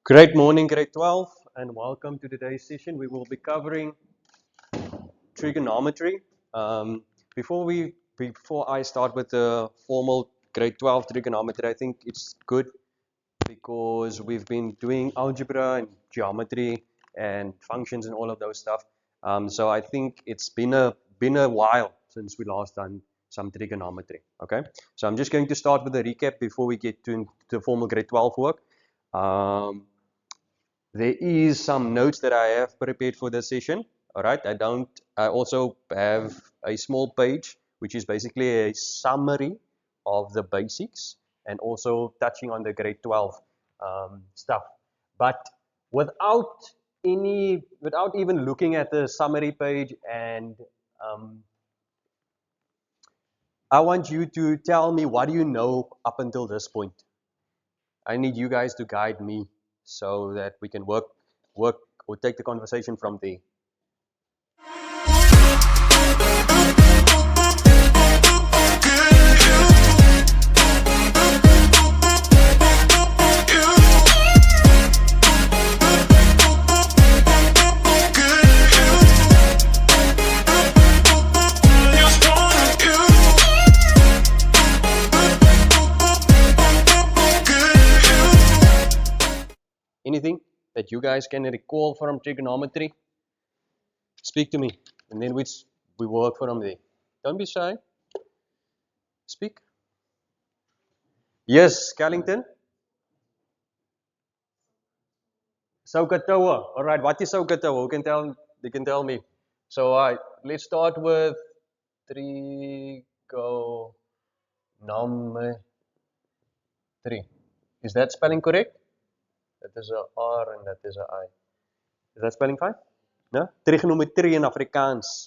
Great morning, grade 12, and welcome to today's session. We will be covering trigonometry. Um, before I start with the formal grade 12 trigonometry, I think it's good because we've been doing algebra and geometry and functions and all of those stuff. So I think it's been a while since we last done some trigonometry. Okay, so I'm just going to start with a recap before we get to the formal grade 12 work. Um, there is some notes that I have prepared for this session. All right, I also have a small page which is basically a summary of the basics and also touching on the grade 12 stuff. But without without even looking at the summary page, and I want you to tell me what do you know up until this point. I need you guys to guide me so that we can work or take the conversation from there. Anything that you guys can recall from trigonometry? Speak to me, and then we work from there. Don't be shy. Speak. Yes, Carlington. Soukatoa. All right. What is Soukatoa? Who can tell? They can tell me. So, let's start with trigonometry. Is that spelling correct? That is a R and that is a I. Is that spelling fine? No? Trigonometry in Afrikaans.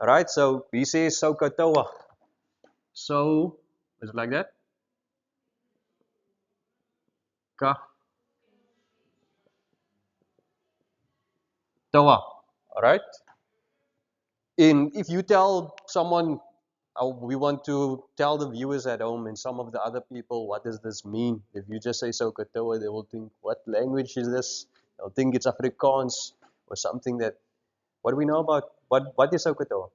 Alright, so he says Soukatoa. So, is it like that? Ka. Toa. Alright? If you tell someone, we want to tell the viewers at home and some of the other people, what does this mean? If you just say Soukatoa, they will think, what language is this? They'll think it's Afrikaans or something that, what do we know about, what is Soukatoa?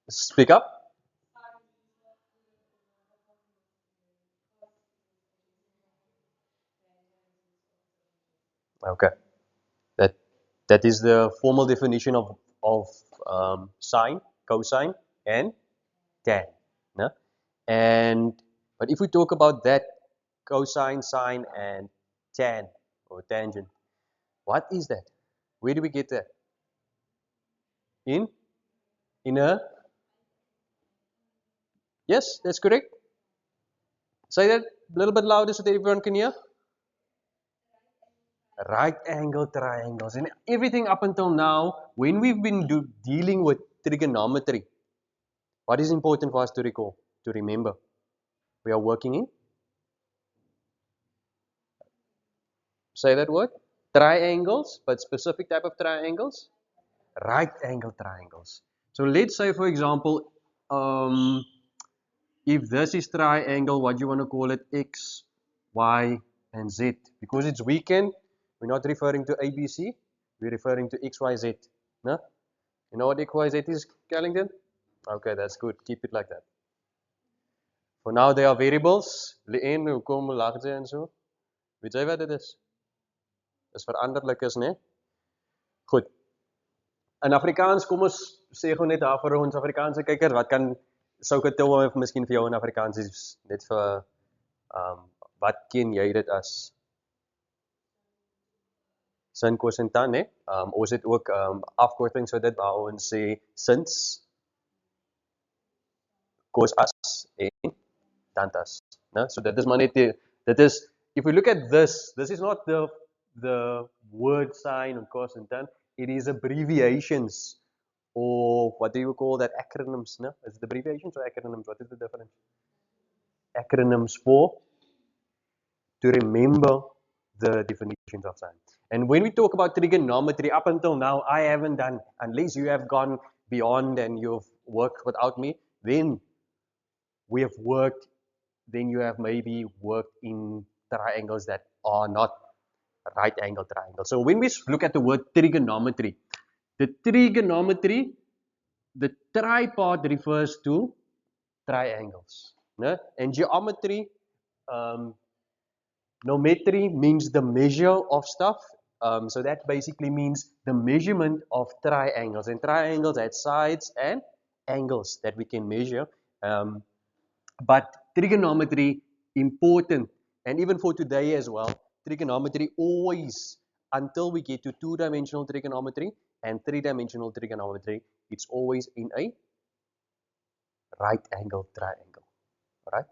Speak up. Okay. That that is the formal definition of sine, cosine, and tan. No? And but if we talk about that cosine, sine, and tan or tangent, what is that? Where do we get that? In in a yes, that's correct. Say that a little bit louder so that everyone can hear. Right angle triangles and everything up until now, when we've been dealing with trigonometry, what is important for us to recall, to remember? We are working in, say that word, triangles, but specific type of triangles, right angle triangles. So let's say, for example, if this is triangle, what do you want to call it? X, Y, and Z. Because it's weekend, we're not referring to ABC, we're referring to X, Y, Z. No? You know what X, Y, Z is, Carlington? Okay, that's good. Keep it like that. For now, they are variables. Leen, hoekom lag jy en so? Weet jy wat dit is? Dis veranderlik is, né? Goed. In Afrikaans, kom ons sê gou net daar vir ons Afrikaanse kykers, wat kan Soukatoa miskien vir jou in Afrikaans is net vir wat ken jy dit as? Sin, cos en tan, né? Ons het ook afkortings vir dit waar ons sê sins, cos as en tantas. No? So that is maar net that is, if we look at this is not the word sign of cos and tan, it is abbreviations, or what do you call that, acronyms? No? Is it abbreviations or acronyms? What is the difference? Acronyms for to remember the definitions of sign. And when we talk about trigonometry, up until now, I haven't done, unless you have gone beyond and you've worked without me, then we have worked then you have maybe worked in triangles that are not right angle triangles. So when we look at the word trigonometry, the trigonometry, the tri part refers to triangles. No? And geometry, nometry means the measure of stuff. So that basically means the measurement of triangles. And triangles have sides and angles that we can measure. But trigonometry, important. And even for today as well, trigonometry always, until we get to two-dimensional trigonometry and three-dimensional trigonometry, it's always in a right angle triangle. All right?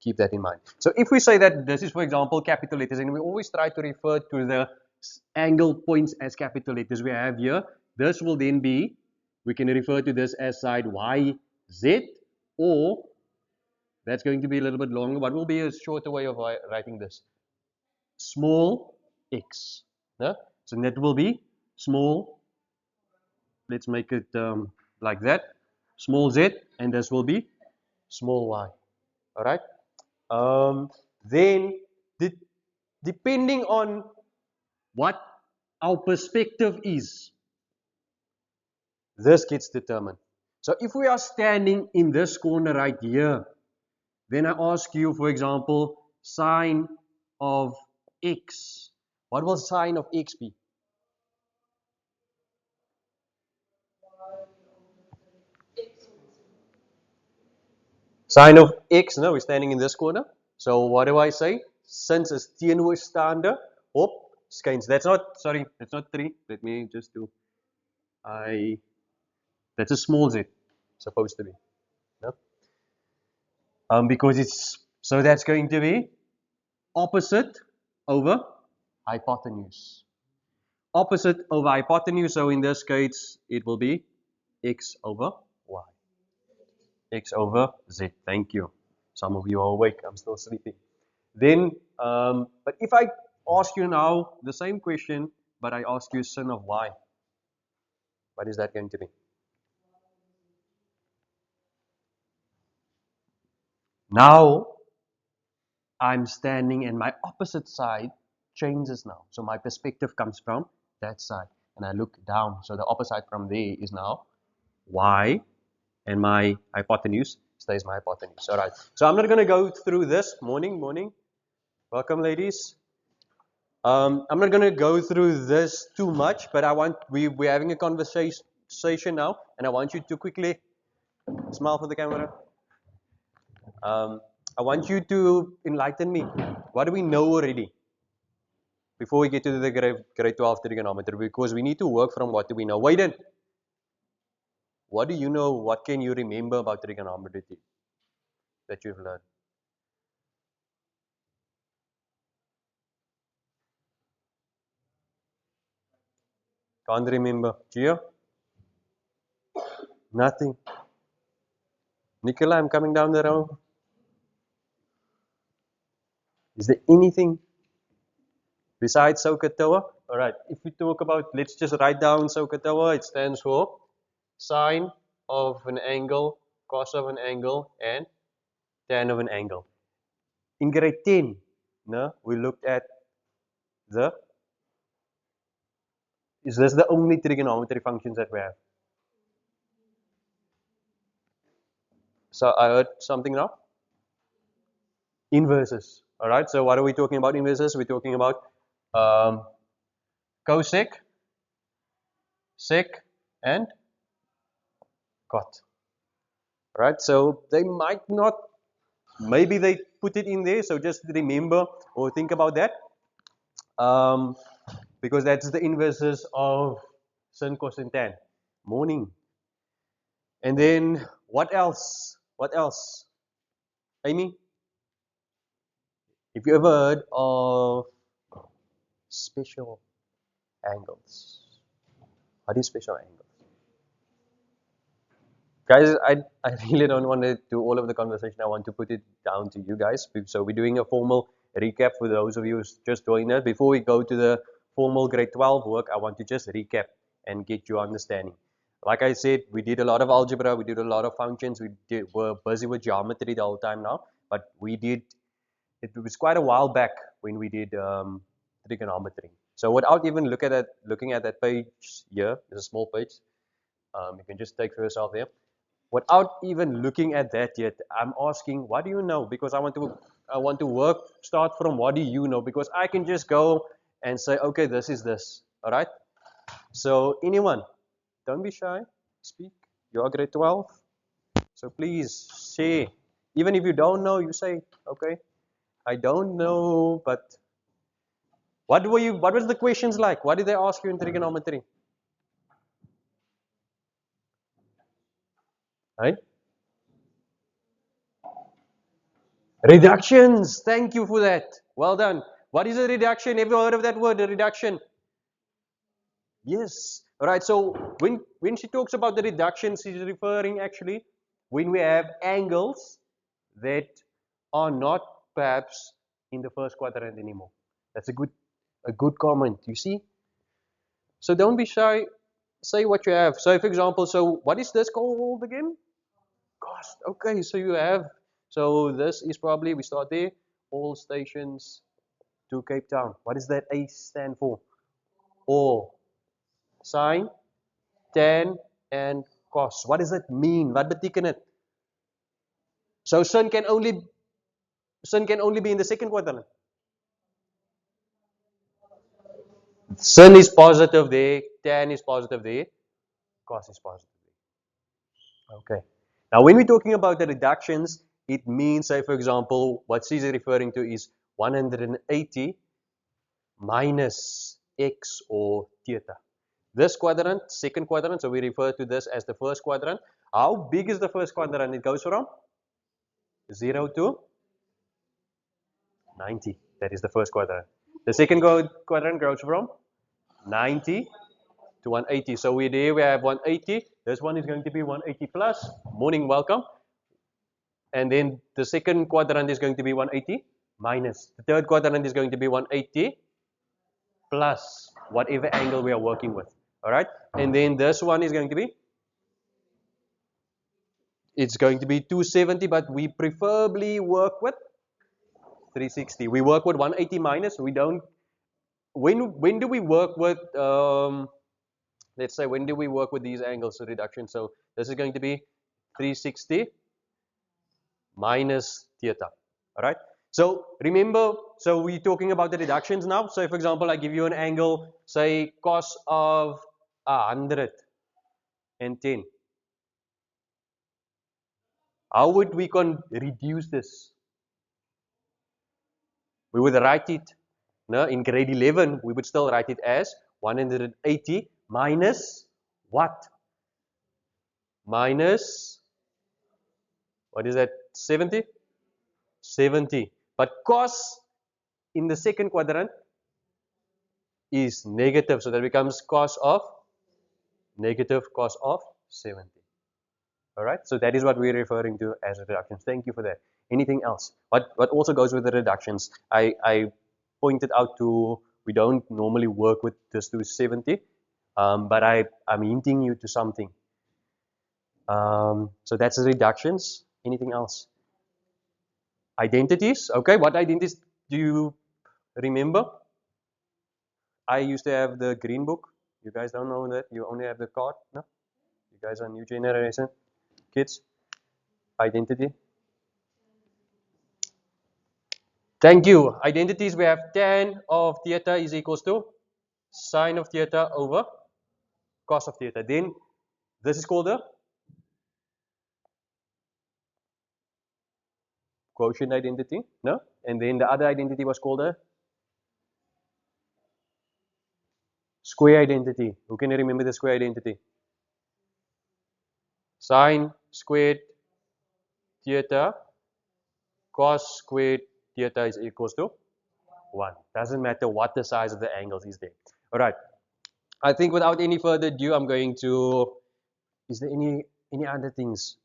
Keep that in mind. So if we say that this is, for example, capital letters, and we always try to refer to the angle points as capital letters we have here, this will then be, we can refer to this as side Y, Z, or that's going to be a little bit longer, but will be a shorter way of writing this. Small x. No? So that will be small, let's make it like that, small z, and this will be small y. All right? Then, depending on what our perspective is, this gets determined. So if we are standing in this corner right here, then I ask you, for example, sine of x. What will sine of x be? Sine of x, no, we're standing in this corner. So what do I say? Since it's teenoorstaande op skyns. That's not, sorry, that's not 3. Let me just do, that's a small z, supposed to be. No? Because it's, so that's going to be opposite over hypotenuse. Opposite over hypotenuse, so in this case, it will be x over y. X over z, thank you. Some of you are awake, I'm still sleeping. Then, but if I ask you now the same question, but I ask you sin of y, what is that going to be? Now, I'm standing and my opposite side changes now. So my perspective comes from that side and I look down. So the opposite from there is now y, and my hypotenuse stays my hypotenuse. All right. So I'm not going to go through this. Morning. Welcome, ladies. I'm not going to go through this too much, but we're having a conversation now, and I want you to quickly smile for the camera. I want you to enlighten me. What do we know already before we get to the grade 12 trigonometry? Because we need to work from what do we know. Wait, what do you know? What can you remember about trigonometry that you've learned? Can't remember. Gio? Nothing. Nicola, I'm coming down the road. Is there anything besides SOHCAHTOA? Alright, if we talk about, let's just write down SOHCAHTOA. It stands for sine of an angle, cos of an angle, and tan of an angle. In grade 10, no, we looked at is this the only trigonometry functions that we have? So I heard something now? Inverses. Alright, so what are we talking about inverses? We're talking about cosec, sec, and cot. Right, so they might not, maybe they put it in there, so just remember or think about that. Because that's the inverses of sin, cos, and tan. Morning. And then what else? What else? Amy? Have you ever heard of special angles? What is special angles? Guys, I really don't want to do all of the conversation. I want to put it down to you guys. So we're doing a formal recap for those of you who just joined us. Before we go to the formal grade 12 work, I want to just recap and get your understanding. Like I said, we did a lot of algebra, we did a lot of functions, we're busy with geometry the whole time now. but we did, it was quite a while back when we did trigonometry. So without even looking at that page here, there's a small page, you can just take for yourself there. Without even looking at that yet, I'm asking, what do you know? Because I want to start from what do you know? Because I can just go and say, okay, this is this. All right? So anyone, don't be shy. Speak. You are grade 12. So please share. Even if you don't know, you say, okay, I don't know, but what was the questions like? What did they ask you in trigonometry? Right? Reductions. Thank you for that. Well done. What is a reduction? Have you heard of that word, a reduction? Yes. All right. So when she talks about the reductions, she's referring actually when we have angles that are not perhaps in the first quadrant anymore. That's a good comment. You see. So don't be shy. Say what you have. So, for example, so what is this called again? Cost. Okay. So you have. So this is probably we start there. All stations to Cape Town. What does that A stand for? Or sine, tan, and cos. What does it mean? Wat beteken it? So sun can only be in the second quadrant. Sun is positive there, tan is positive there, cos is positive there. Okay. Now when we're talking about the reductions, it means, say for example, what she's referring to is 180 minus x or theta. This quadrant, second quadrant, so we refer to this as the first quadrant. How big is the first quadrant? It goes from 0 to 90. That is the first quadrant. The second quadrant goes from 90 to 180. So we have 180. This one is going to be 180 plus. Morning, welcome. And then the second quadrant is going to be 180 minus. The third quadrant is going to be 180 plus whatever angle we are working with. All right. And then this one is going to be, it's going to be 270, but we preferably work with 360. We work with 180 minus. We don't. When do we work with? Let's say when do we work with these angles of reduction? So this is going to be 360 minus theta. All right. So remember, so we're talking about the reductions now. So for example, I give you an angle, say cos of 110. How would we reduce this? We would write it, no, in grade 11, we would still write it as 180 minus what? Minus, what is that, 70? 70. But cos in the second quadrant is negative, so that becomes negative cos of 70. All right, so that is what we're referring to as reductions. Thank you for that. Anything else? What also goes with the reductions? I pointed out to, we don't normally work with this to 70, but I'm hinting you to something. So that's the reductions. Anything else? Identities. Okay, what identities do you remember? I used to have the green book. You guys don't know that? You only have the card? No? You guys are new generation kids. Identity. Thank you. Identities, we have tan of theta is equals to sine of theta over cos of theta. Then this is called the quotient identity. No? And then the other identity was called a square identity. Who can remember the square identity? Sine squared theta cos squared theta is equals to 1. Doesn't matter what the size of the angles is there. All right. I think without any further ado, I'm going to, is there any other things?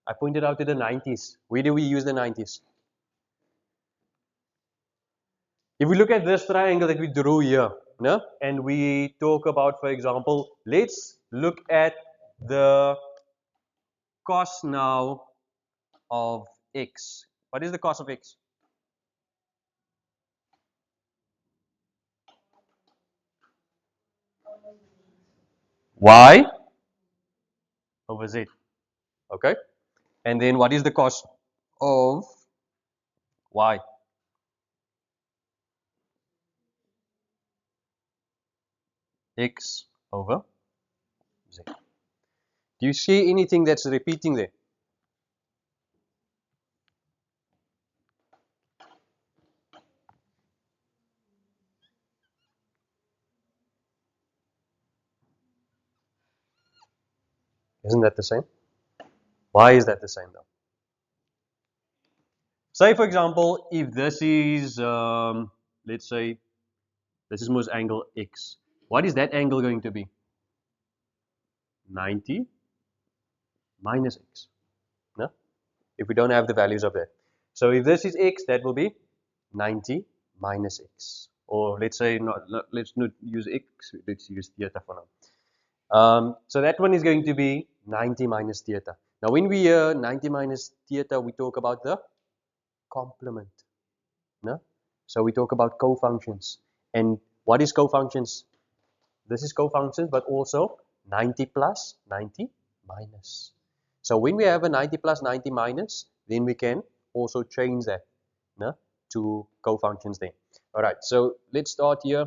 I pointed out to the 90s. Where do we use the 90s? If we look at this triangle that we drew here, no? And we talk about, for example, let's look at the cos now of x. What is the cos of x? Y over z. Okay. And then what is the cos of y? X over z. Do you see anything that's repeating there? Isn't that the same? Why is that the same though? Say for example, if this is, let's say, this is most angle x. What is that angle going to be? 90 minus x. No? If we don't have the values of that. So if this is x, that will be 90 minus x. Or let's say, let's not use x, let's use theta for now. So that one is going to be 90 minus theta. Now when we hear 90 minus theta, we talk about the complement. No? So we talk about cofunctions. And what is cofunctions? This is cofunctions, but also 90 plus 90 minus. So when we have a 90 plus 90 minus, then we can also change that, no, to cofunctions then. All right, so let's start here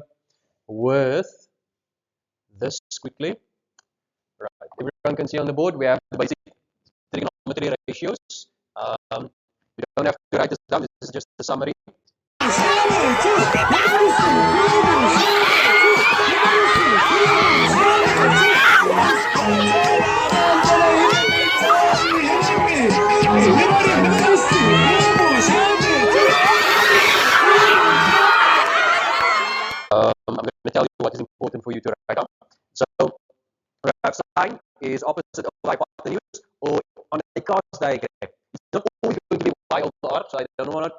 with this quickly. Right, everyone can see on the board we have the basic trigonometry ratios. We don't have to write this down, this is just the summary. I'm going to tell you what is important for you to write down. So perhaps sine is opposite of hypotenuse, or on a cos diagram. It's not always going to be y over r, so I do not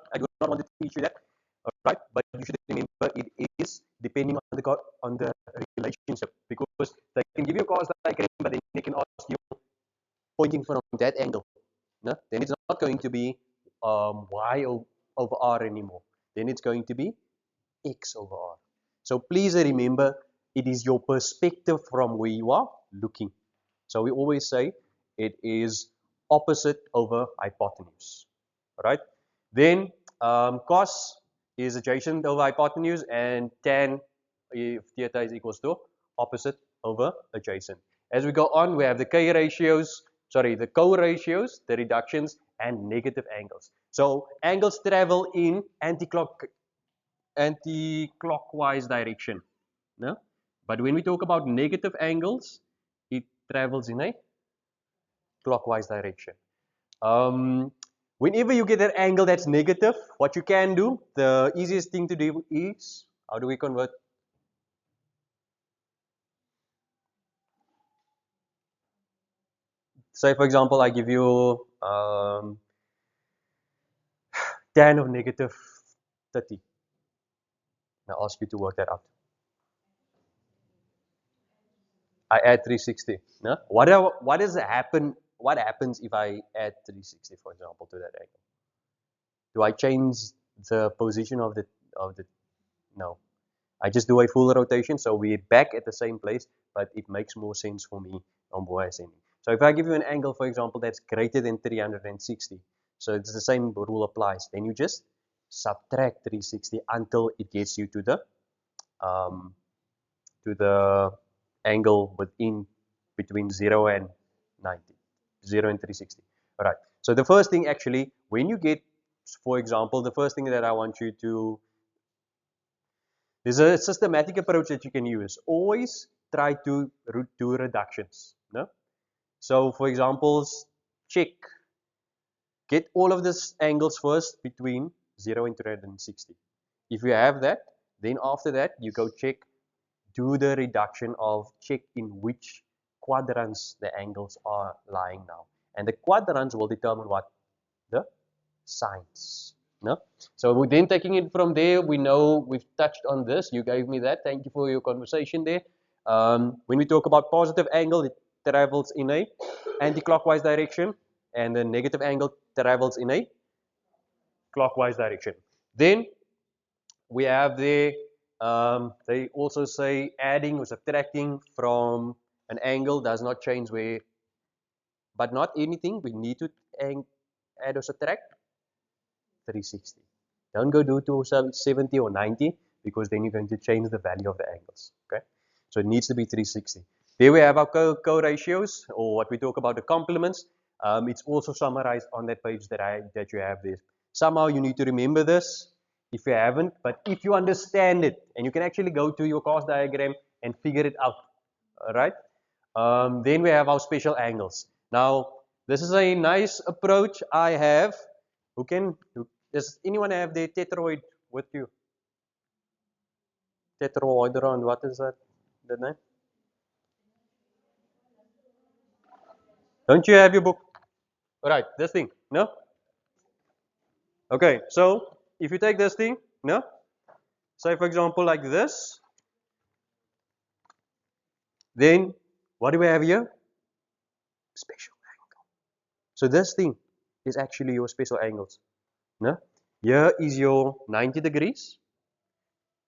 want to teach you that. All right, but you should remember it is depending on the relationship, because they can give you a cos diagram, but then they can ask you pointing from that angle. No? Then it's not going to be y over r anymore. Then it's going to be x over r. So please remember, it is your perspective from where you are looking. So we always say it is opposite over hypotenuse. All right. Then cos is adjacent over hypotenuse, and tan, if theta is equals to opposite over adjacent. As we go on, we have the k ratios, the co-ratios, the reductions, and negative angles. So angles travel in anti-clockwise direction. No? But when we talk about negative angles, it travels in a clockwise direction. Whenever you get an angle that's negative, what you can do, the easiest thing to do is, how do we convert? Say for example, I give you tan of negative 30. Now I ask you to work that out. I add 360. No? What happens if I add 360, for example, to that angle? Do I change the position of the no. I just do a full rotation, so we're back at the same place, but it makes more sense for me on where I'm ascending. So if I give you an angle, for example, that's greater than 360, so it's the same rule applies. Then you just subtract 360 until it gets you to the angle between 0 and 90, 0 and 360. All right. So the first thing actually, when you get, for example, the first thing that I want you to, there's a systematic approach that you can use. Always try to do reductions. No? So for example, get all of these angles first between 0 and 360. If you have that, then after that, you go do the reduction of check in which quadrants the angles are lying now. And the quadrants will determine what? The sines. No? So we're then taking it from there. We know we've touched on this. You gave me that. Thank you for your conversation there. When we talk about positive angle, it travels in a anti-clockwise direction, and the negative angle travels in a clockwise direction. Then we have the, they also say adding or subtracting from an angle does not change where, but not anything. We need to add or subtract 360. Don't go do 270 or 90 because then you're going to change the value of the angles. Okay, so it needs to be 360. There we have our co-ratios, or what we talk about the complements. It's also summarized on that page that you have there. Somehow you need to remember this if you haven't, but if you understand it, and you can actually go to your course diagram and figure it out. All right. Then we have our special angles. Now, this is a nice approach I have. Does anyone have the tetroid with you? Tetroidron, what is that? The name? Don't you have your book? All right, this thing, no? Okay, so if you take this thing, no? Say for example like this, then what do we have here? Special angle. So this thing is actually your special angles. No? Here is your 90 degrees.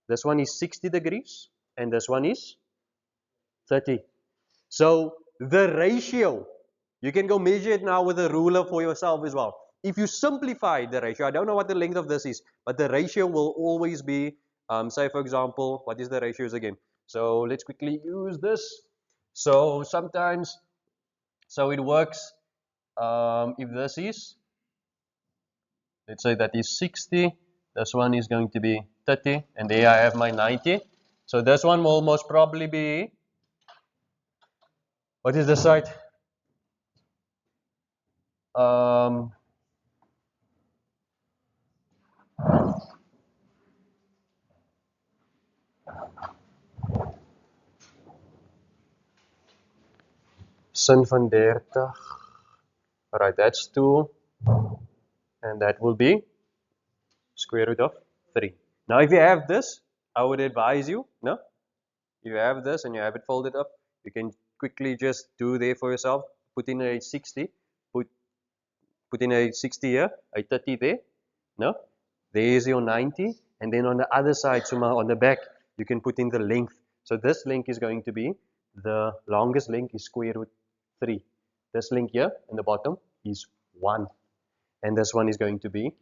This one is 60 degrees. And this one is 30. So the ratio, you can go measure it now with a ruler for yourself as well. If you simplify the ratio, I don't know what the length of this is, but the ratio will always be, say for example, what is the ratios again? So let's quickly use this. So sometimes, so it works, if this is, let's say that is 60, this one is going to be 30, and there I have my 90. So this one will most probably be, what is the side? Um, sin van 30. Alright, that's 2. And that will be square root of 3. Now if you have this, I would advise you, no? You have this and you have it folded up, you can quickly just do there for yourself. Put in a 60. Put in a 60 here, a 30 there. No? There's your 90. And then on the other side, Suma, on the back, you can put in the length. So this length is going to be, the longest length is square root 3. This length here in the bottom is 1. And this one is going to be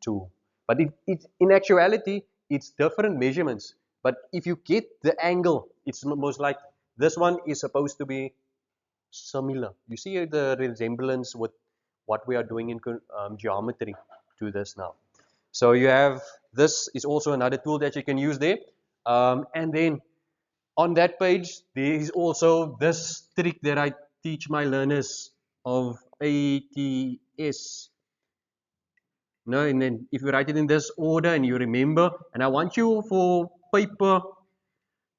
2. But in actuality, it's different measurements. But if you get the angle, it's most like this one is supposed to be similar. You see the resemblance with what we are doing in geometry to this now. So you have, this is also another tool that you can use there. And then on that page, there is also this trick that I teach my learners of ATS. No, and then if you write it in this order and you remember, and I want you for paper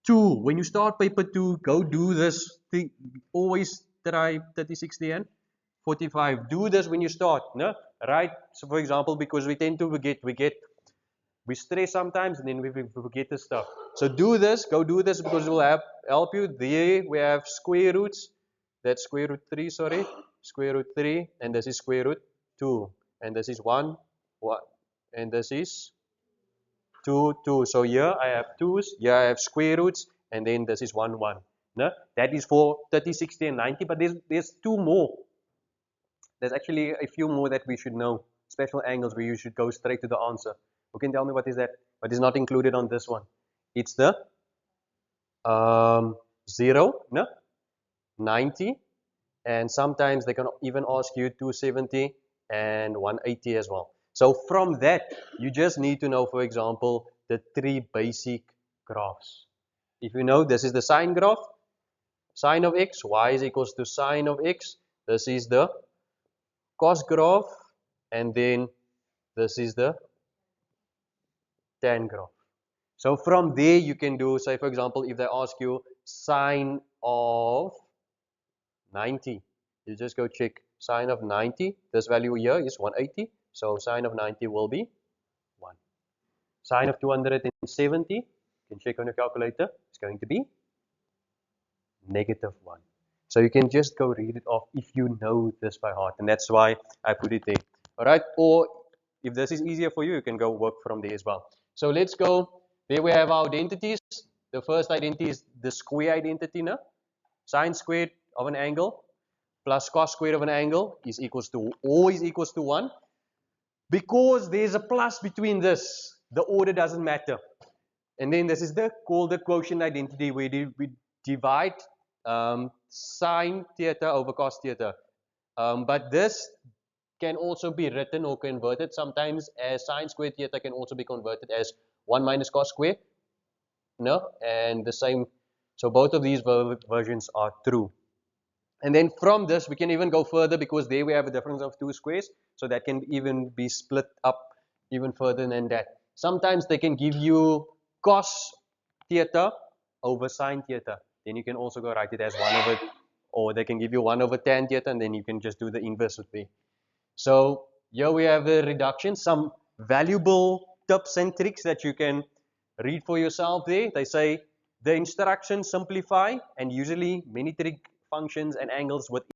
2, when you start paper 2, go do this thing. Always try 30, 60 and 45. Do this when you start. No? Right? So for example, because we tend to forget, we stress sometimes and then we forget the stuff. So do this, go do this because it will help you. There we have square roots. That's square root 3, sorry. Square root 3, and this is square root 2. And this is 1, 1. And this is 2, 2. So here I have 2's, here I have square roots, and then this is 1, 1. No? That is for 30, 60, and 90, but there's 2 more. There's actually a few more that we should know. Special angles where you should go straight to the answer. Who can tell me what is that? What is not included on this one? It's the 0, no? 90, and sometimes they can even ask you 270 and 180 as well. So from that, you just need to know, for example, the 3 basic graphs. If you know this is the sine graph, sine of x, y is equals to sine of x. This is the cos graph, and then this is the tan graph. So from there you can do, say for example, if they ask you sine of 90, you just go check sine of 90. This value here is 180, so sine of 90 will be 1. Sine of 270, you can check on your calculator, it's going to be -1. So you can just go read it off if you know this by heart, and that's why I put it there. All right, or if this is easier for you, you can go work from there as well. So let's go. There we have our identities. The first identity is the square identity. No? Sine squared of an angle plus cos squared of an angle is always equals to 1. Because there's a plus between this, the order doesn't matter. And then this is called the quotient identity, where we divide sine theta over cos theta. But this can also be written or converted sometimes as sine squared theta can also be converted as 1 minus cos squared. No? And the same. So both of these versions are true. And then from this, we can even go further because there we have a difference of 2 squares. So that can even be split up even further than that. Sometimes they can give you cos theta over sine theta. Then you can also go write it as 1 over, or they can give you 1 over tan theta, and then you can just do the inverse with it. So here we have the reduction, some valuable tips and tricks that you can read for yourself there. They say the instructions simplify, and usually many trig functions and angles with